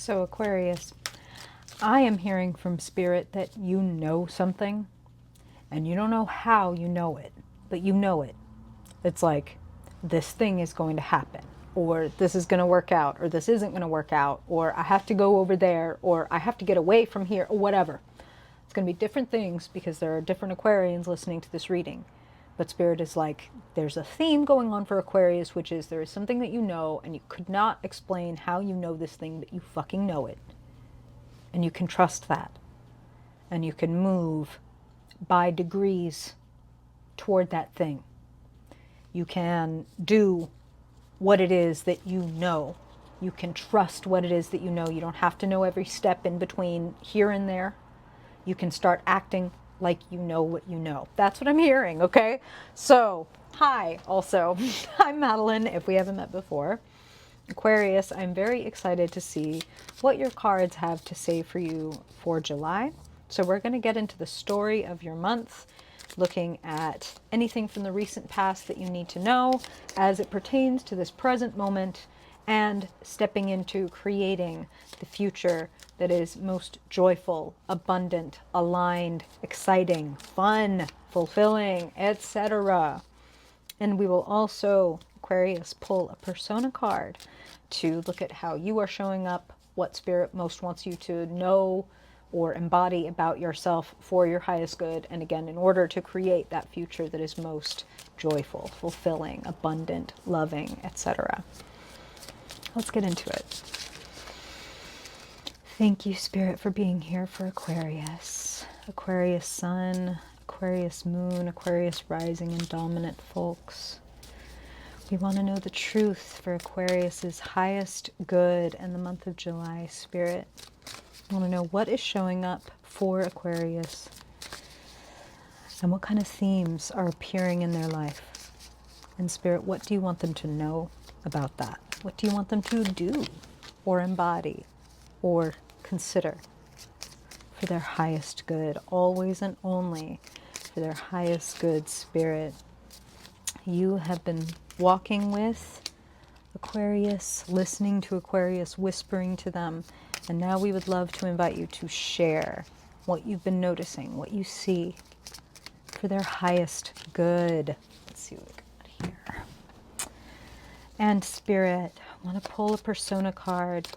So Aquarius, I am hearing from Spirit that you know something and you don't know how you know it, but you know it. It's like this thing is going to happen, or this is going to work out, or this isn't going to work out, or I have to go over there, or I have to get away from here, or whatever. It's going to be different things because there are different Aquarians listening to this reading. But Spirit is like, there's a theme going on for Aquarius, which is there is something that you know, and you could not explain how you know this thing, but you fucking know it. And you can trust that. And you can move by degrees toward that thing. You can do what it is that you know. You can trust what it is that you know. You don't have to know every step in between here and there. You can start acting like you know what you know. That's what I'm hearing, okay? So, hi, also. I'm Madeline, if we haven't met before. Aquarius, I'm very excited to see what your cards have to say for you for July. So we're going to get into the story of your month, looking at anything from the recent past that you need to know as it pertains to this present moment, and stepping into creating the future that is most joyful, abundant, aligned, exciting, fun, fulfilling, etc. And we will also, Aquarius, pull a persona card to look at how you are showing up, what Spirit most wants you to know or embody about yourself for your highest good, and again, in order to create that future that is most joyful, fulfilling, abundant, loving, etc. Let's get into it. Thank you, Spirit, for being here for Aquarius. Aquarius Sun, Aquarius Moon, Aquarius Rising, and Dominant folks. We want to know the truth for Aquarius's highest good in the month of July, Spirit. We want to know what is showing up for Aquarius and what kind of themes are appearing in their life. And Spirit, what do you want them to know about that? What do you want them to do or embody or consider for their highest good? Always and only for their highest good, Spirit. You have been walking with Aquarius, listening to Aquarius, whispering to them. And now we would love to invite you to share what you've been noticing, what you see for their highest good. Let's see what we got here. And Spirit, I want to pull a persona card.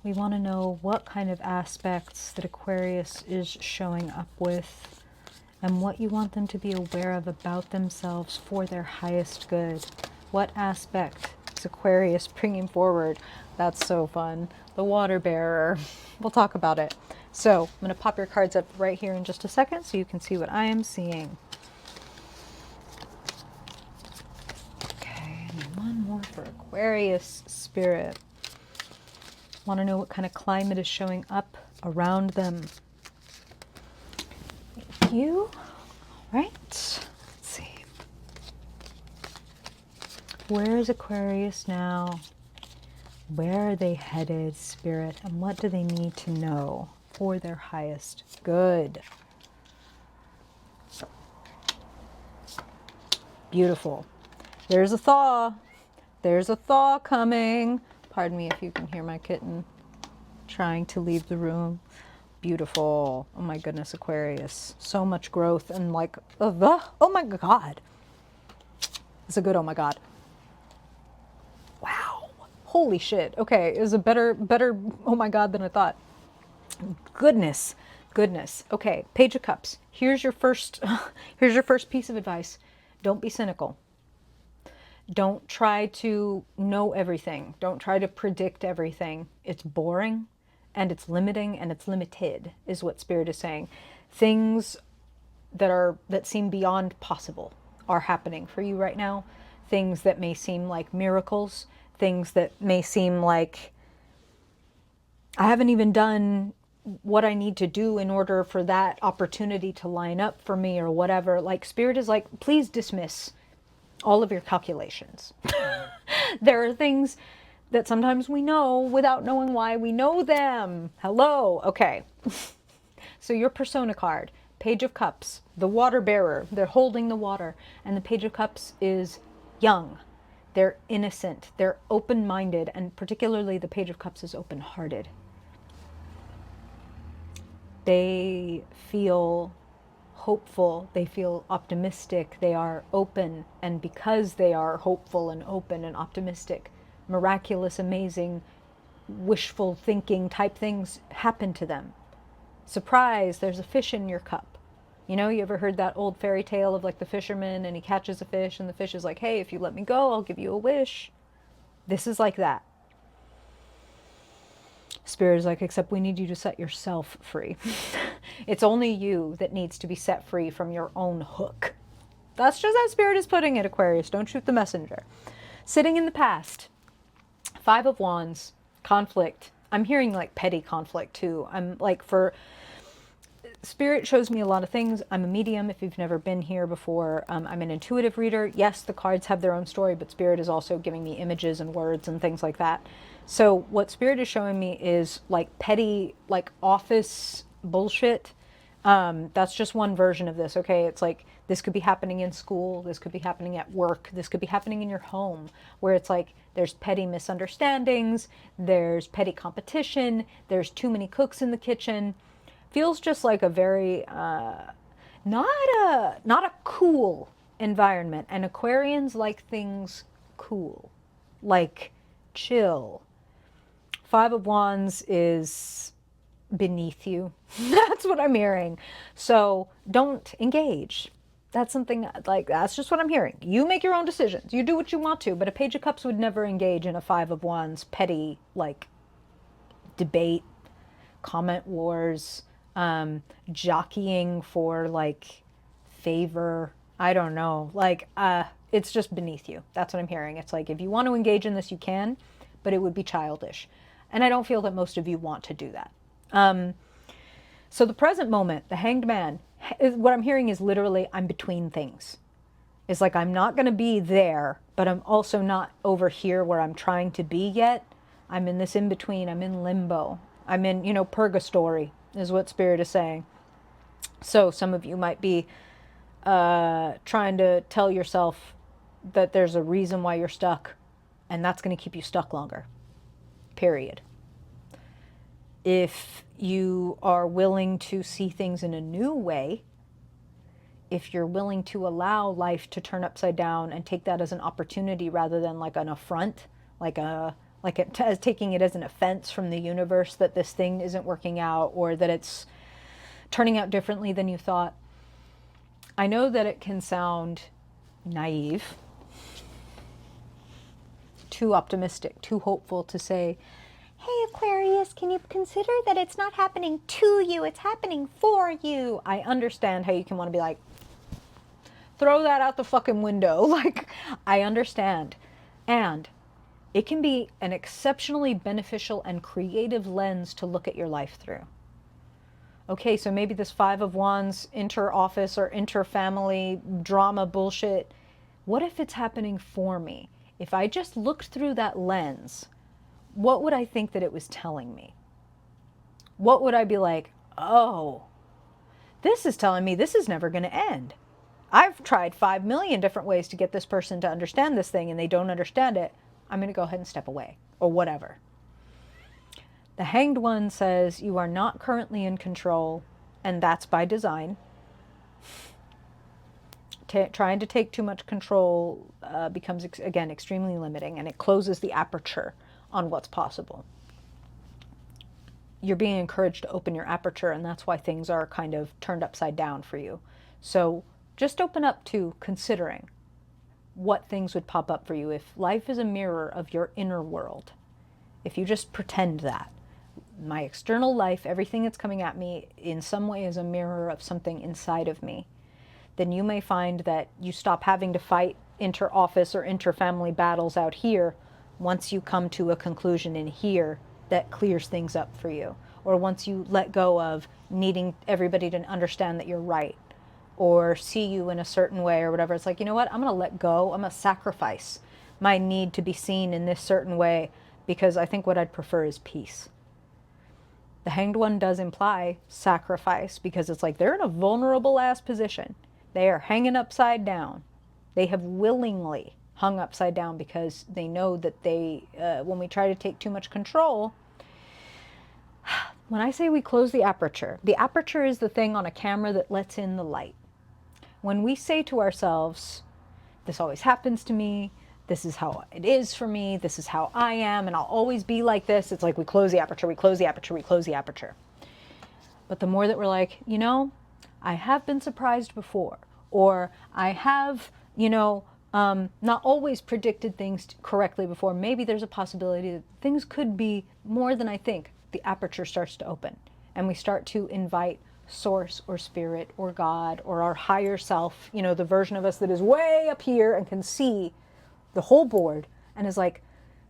We want to know what kind of aspects that Aquarius is showing up with and what you want them to be aware of about themselves for their highest good. What aspect is Aquarius bringing forward? That's so fun. The water bearer. We'll talk about it. So I'm going to pop your cards up right here in just a second so you can see what I am seeing. Okay, and one more for Aquarius, Spirit. Want to know what kind of climate is showing up around them. Thank you. All right. Let's see. Where is Aquarius now? Where are they headed, Spirit? And what do they need to know for their highest good? Beautiful. There's a thaw. There's a thaw coming. Pardon me if you can hear my kitten trying to leave the room. Beautiful. Oh my goodness, Aquarius. So much growth and like, oh my God. It's a good oh my God. Wow. Holy shit. Okay, it was a better oh my God than I thought. Goodness. Okay, Page of Cups. Here's your first piece of advice. Don't be cynical. Don't try to know everything. Don't try to predict everything. It's boring and it's limiting and it's limited, is what Spirit is saying. Things that seem beyond possible are happening for you right now. Things that may seem like miracles, things that may seem like I haven't even done what I need to do in order for that opportunity to line up for me or whatever. Like Spirit is like, please dismiss all of your calculations. There are things that sometimes we know without knowing why we know them. Hello. Okay. So your persona card, Page of Cups, the water bearer, they're holding the water, and the Page of Cups is young, They're innocent. They're open-minded, and particularly the Page of Cups is open-hearted. They feel hopeful. They feel optimistic. They are open. And because they are hopeful and open and optimistic, miraculous, amazing, wishful thinking type things happen to them. Surprise, there's a fish in your cup. You know, you ever heard that old fairy tale of like the fisherman and he catches a fish and the fish is like, hey, if you let me go, I'll give you a wish. This is like that. Spirit is like, except we need you to set yourself free. It's only you that needs to be set free from your own hook. That's just how Spirit is putting it, Aquarius. Don't shoot the messenger. Sitting in the past. 5 of Wands. Conflict. I'm hearing like petty conflict too. I'm like, for Spirit shows me a lot of things. I'm a medium if you've never been here before. I'm an intuitive reader. Yes, the cards have their own story, but Spirit is also giving me images and words and things like that. So what Spirit is showing me is like petty, like office bullshit. That's just one version of this, okay? It's like this could be happening in school. This could be happening at work. This could be happening in your home, where it's like there's petty misunderstandings. There's petty competition. There's too many cooks in the kitchen. Feels just like a very, not a cool environment. And Aquarians like things cool, like chill. 5 of Wands is beneath you. That's what I'm hearing. So don't engage. That's something like, that's just what I'm hearing. You make your own decisions. You do what you want to, but a Page of Cups would never engage in a 5 of Wands petty, like, debate, comment wars, jockeying for like favor. I don't know. Like, it's just beneath you. That's what I'm hearing. It's like, if you want to engage in this, you can, but it would be childish. And I don't feel that most of you want to do that. So the present moment, the Hanged Man, what I'm hearing is literally, I'm between things. It's like, I'm not going to be there, but I'm also not over here where I'm trying to be yet. I'm in this in-between. I'm in limbo. I'm in, you know, purgatory is what Spirit is saying. So some of you might be trying to tell yourself that there's a reason why you're stuck, and that's going to keep you stuck longer. Period. If you are willing to see things in a new way, if you're willing to allow life to turn upside down and take that as an opportunity rather than like an affront, as taking it as an offense from the universe that this thing isn't working out or that it's turning out differently than you thought. I know that it can sound naive, too optimistic, too hopeful to say, hey Aquarius, can you consider that it's not happening to you, it's happening for you? I understand how you can want to be like, throw that out the fucking window. Like, I understand. And it can be an exceptionally beneficial and creative lens to look at your life through. Okay, so maybe this 5 of Wands inter-office or inter-family drama bullshit, what if it's happening for me? If I just looked through that lens, what would I think that it was telling me? What would I be like, oh, this is telling me this is never going to end. I've tried 5 million different ways to get this person to understand this thing and they don't understand it. I'm going to go ahead and step away or whatever. The Hanged One says you are not currently in control, and that's by design. Trying to take too much control becomes, again, extremely limiting, and it closes the aperture on what's possible. You're being encouraged to open your aperture, and that's why things are kind of turned upside down for you. So just open up to considering what things would pop up for you if life is a mirror of your inner world. If you just pretend that my external life, everything that's coming at me in some way is a mirror of something inside of me, then you may find that you stop having to fight inter-office or inter-family battles out here once you come to a conclusion in here that clears things up for you. Or once you let go of needing everybody to understand that you're right or see you in a certain way or whatever. It's like, you know what? I'm going to let go. I'm going to sacrifice my need to be seen in this certain way because I think what I'd prefer is peace. The Hanged One does imply sacrifice because it's like they're in a vulnerable ass position. They are hanging upside down. They have willingly hung upside down because they know that when we try to take too much control, when I say we close the aperture is the thing on a camera that lets in the light. When we say to ourselves, this always happens to me, this is how it is for me, this is how I am, and I'll always be like this, it's like we close the aperture, we close the aperture, we close the aperture. But the more that we're like, I have been surprised before, or I have, not always predicted things correctly before. Maybe there's a possibility that things could be more than I think. The aperture starts to open, and we start to invite source or spirit or God or our higher self, the version of us that is way up here and can see the whole board and is like,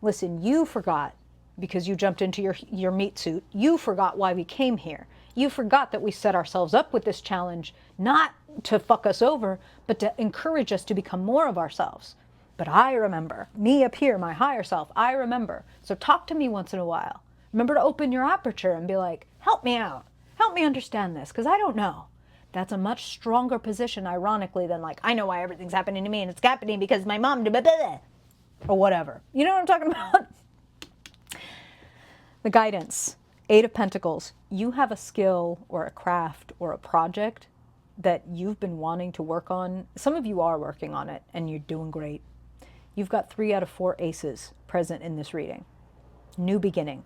listen, you forgot because you jumped into your meat suit. You forgot why we came here. You forgot that we set ourselves up with this challenge, not to fuck us over, but to encourage us to become more of ourselves. But I remember, me up here, my higher self, I remember. So talk to me once in a while. Remember to open your aperture and be like, help me out. Help me understand this, because I don't know. That's a much stronger position, ironically, than like, I know why everything's happening to me, and it's happening because my mom, blah, blah, blah, or whatever. You know what I'm talking about? The guidance. 8 of Pentacles. You have a skill or a craft or a project that you've been wanting to work on. Some of you are working on it, and you're doing great. You've got 3 out of 4 aces present in this reading. New beginning.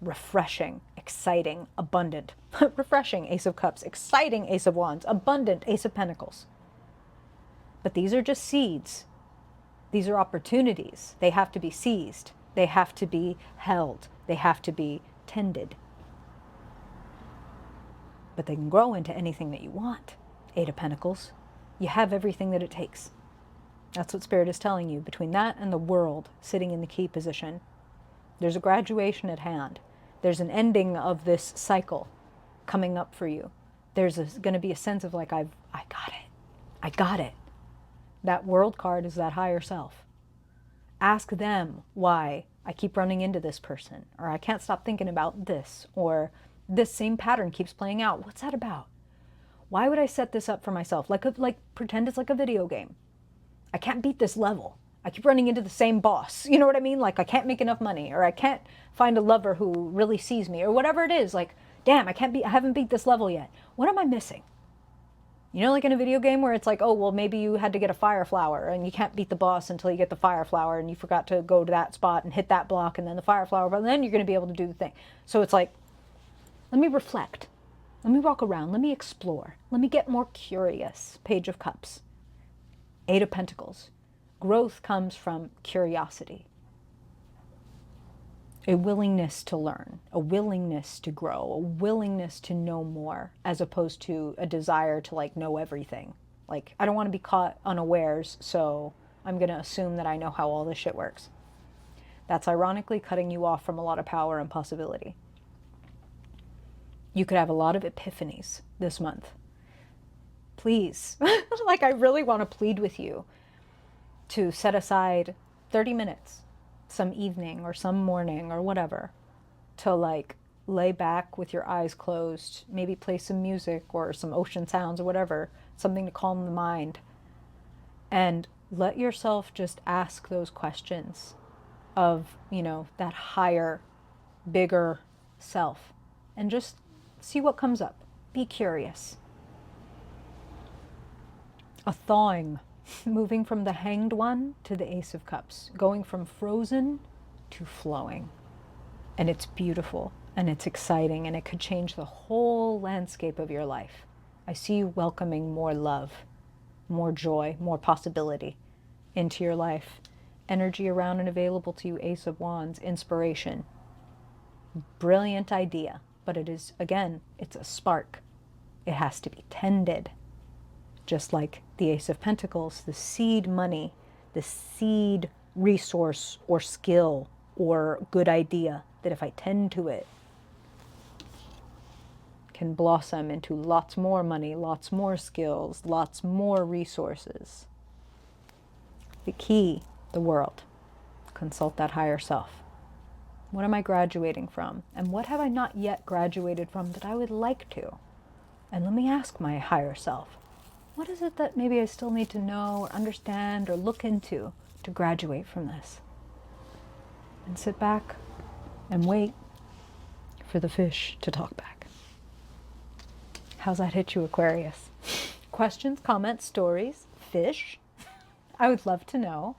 Refreshing, exciting, abundant. Refreshing, Ace of Cups. Exciting, Ace of Wands. Abundant, Ace of Pentacles. But these are just seeds. These are opportunities. They have to be seized. They have to be held. They have to be tended. But they can grow into anything that you want. 8 of Pentacles. You have everything that it takes. That's what Spirit is telling you. Between that and the World sitting in the key position, there's a graduation at hand. There's an ending of this cycle coming up for you. There's going to be a sense of like, I got it. I got it. That World card is that higher self. Ask them why I keep running into this person, or I can't stop thinking about this, or this same pattern keeps playing out. What's that about? Why would I set this up for myself? Like pretend it's like a video game. I can't beat this level. I keep running into the same boss. You know what I mean? Like I can't make enough money, or I can't find a lover who really sees me, or whatever it is. Like, damn, I haven't beat this level yet. What am I missing? You know, like in a video game where it's like, oh, well, maybe you had to get a fire flower and you can't beat the boss until you get the fire flower, and you forgot to go to that spot and hit that block and then the fire flower, but then you're going to be able to do the thing. So it's like, let me reflect. Let me walk around. Let me explore. Let me get more curious. Page of Cups. 8 of Pentacles. Growth comes from curiosity. A willingness to learn, a willingness to grow, a willingness to know more, as opposed to a desire to like know everything. Like, I don't want to be caught unawares, so I'm going to assume that I know how all this shit works. That's ironically cutting you off from a lot of power and possibility. You could have a lot of epiphanies this month. Please, like I really want to plead with you to set aside 30 minutes some evening or some morning or whatever to like lay back with your eyes closed, maybe play some music or some ocean sounds or whatever, something to calm the mind, and let yourself just ask those questions of, that higher, bigger self, and just see what comes up. Be curious. A thawing. Moving from the Hanged One to the Ace of Cups, going from frozen to flowing. And it's beautiful, and it's exciting, and it could change the whole landscape of your life. I see you welcoming more love, more joy, more possibility into your life. Energy around and available to you, Ace of Wands, inspiration. Brilliant idea, but it is, again, it's a spark. It has to be tended. Just like the Ace of Pentacles, the seed money, the seed resource or skill or good idea that if I tend to it, can blossom into lots more money, lots more skills, lots more resources. The key, the World. Consult that higher self. What am I graduating from? And what have I not yet graduated from that I would like to? And let me ask my higher self, what is it that maybe I still need to know or understand or look into to graduate from this. And sit back and wait for the fish to talk back. How's that hit you, Aquarius? Questions, comments, stories, fish? I would love to know.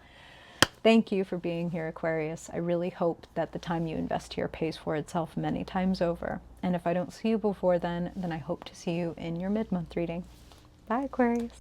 Thank you for being here, Aquarius. I really hope that the time you invest here pays for itself many times over. And if I don't see you before then I hope to see you in your mid-month reading. Bye, Aquarius.